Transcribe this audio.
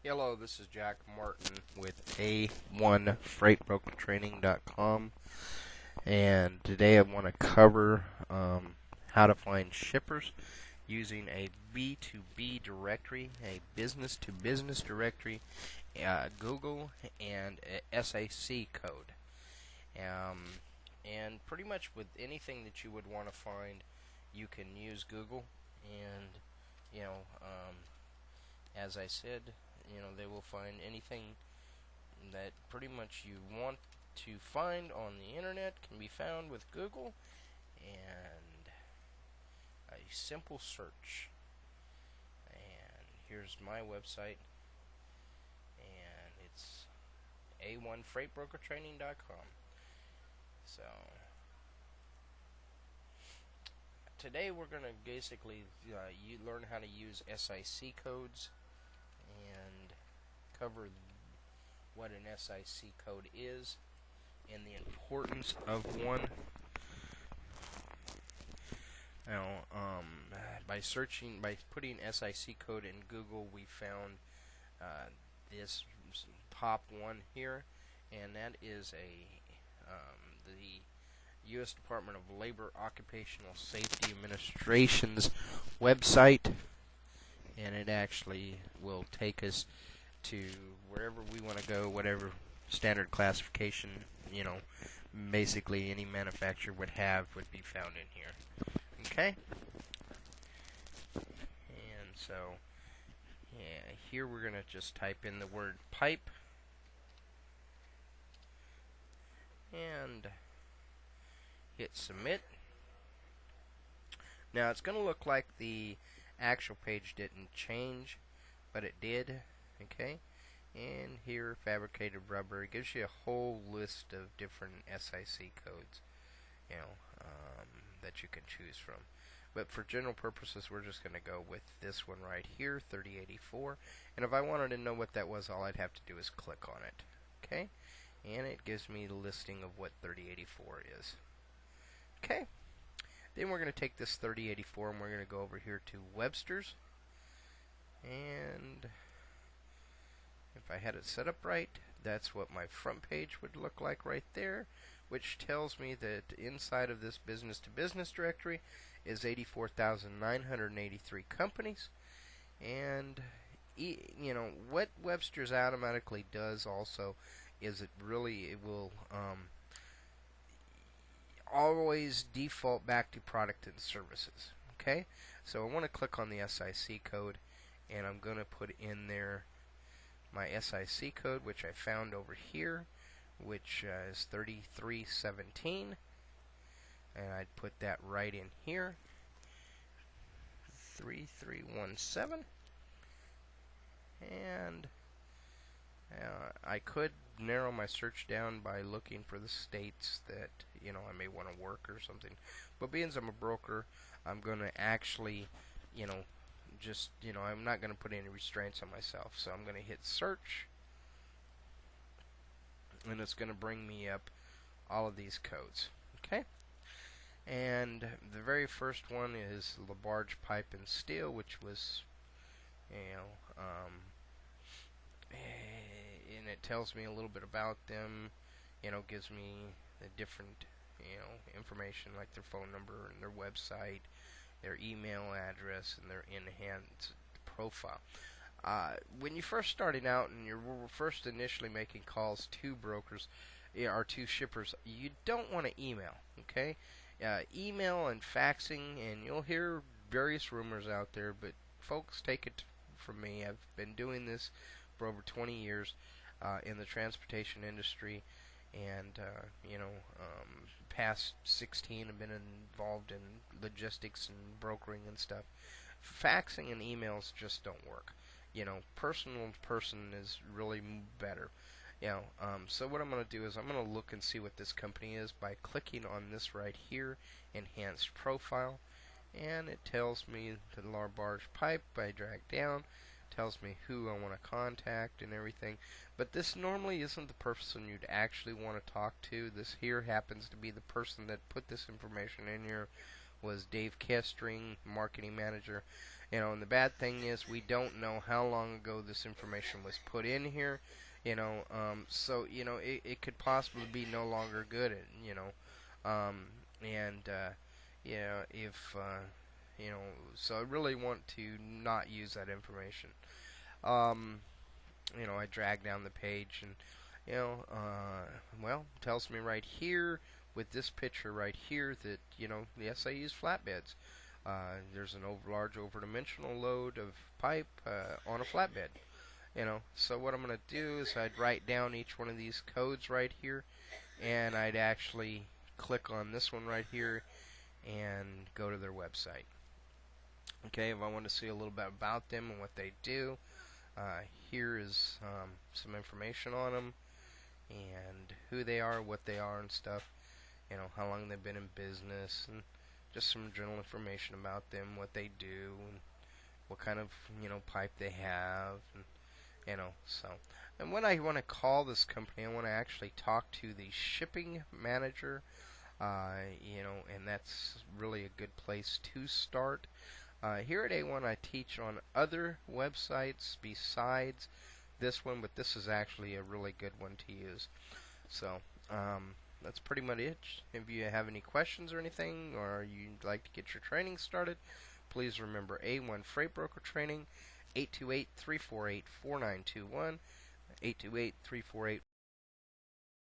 Hello, this is Jack Martin with A1FreightBrokerTraining.com, and today I want to cover how to find shippers using a B2B directory, a business-to-business directory, Google, and a SAC code. And pretty much with anything that you would want to find, you can use Google, and as I said, they will find anything that pretty much you want to find on the internet can be found with Google and a simple search. And here's my website, and it's A1FreightBrokerTraining.com. So today we're going to basically learn how to use SIC codes and cover what an SIC code is and the importance of one. Now, by putting SIC code in Google, we found this top one here, and that is the U.S. Department of Labor Occupational Safety Administration's website, and it actually will take us to wherever we want to go, whatever standard classification, basically any manufacturer would be found in here. Okay? And so, here we're going to just type in the word pipe, and hit submit. Now it's going to look like the actual page didn't change, but it did. Okay, and here fabricated rubber, it gives you a whole list of different SIC codes, that you can choose from. But for general purposes, we're just going to go with this one right here, 3084. And if I wanted to know what that was, all I'd have to do is click on it. Okay, and it gives me the listing of what 3084 is. Okay, then we're going to take this 3084 and we're going to go over here to Webster's, and if I had it set up right, that's what my front page would look like right there, which tells me that inside of this business-to-business directory is 84,983 companies. And what Webster's automatically does also is it will always default back to product and services. Okay, so I want to click on the SIC code, and I'm going to put in there my SIC code, which I found over here, which is 3317, and I'd put that right in here, 3317, and I could narrow my search down by looking for the states that I may want to work or something, but being as I'm a broker, I'm going to actually I'm not going to put any restraints on myself, so I'm going to hit search, and it's going to bring me up all of these codes. Okay, and the very first one is LaBarge Pipe and Steel, which was and it tells me a little bit about them, gives me the different information like their phone number and their website, their email address, and their in-hand profile. When you're first starting out and you're first initially making calls to brokers or to shippers, you don't want to email. Okay, email and faxing, and you'll hear various rumors out there, but folks, take it from me. I've been doing this for over 20 years in the transportation industry, and past 16 have been involved in logistics and brokering and stuff. Faxing and emails just don't work. Personal to person is really better. So what I'm going to do is I'm going to look and see what this company is by clicking on this right here, enhanced profile, and it tells me the LaBarge Pipe. I drag down, tells me who I want to contact and everything, but this normally isn't the person you'd actually want to talk to. This here happens to be the person that put this information in here, was Dave Kestring, marketing manager, And the bad thing is we don't know how long ago this information was put in here. So it could possibly be no longer good. And if so I really want to not use that information. Um, I drag down the page and it tells me right here with this picture right here that yes, I use flatbeds. There's an large overdimensional load of pipe on a flatbed. So what I'm going to do is I'd write down each one of these codes right here, and I'd actually click on this one right here and go to their website. Okay, if I want to see a little bit about them and what they do, here is some information on them and who they are, what they are, and stuff. How long they've been in business, and just some general information about them, what they do, and what kind of pipe they have, and so. And when I want to call this company, I want to actually talk to the shipping manager, and that's really a good place to start. Here at A1, I teach on other websites besides this one, but this is actually a really good one to use. So, that's pretty much it. If you have any questions or anything, or you'd like to get your training started, please remember A1 Freight Broker Training, 828-348-4921, 828-348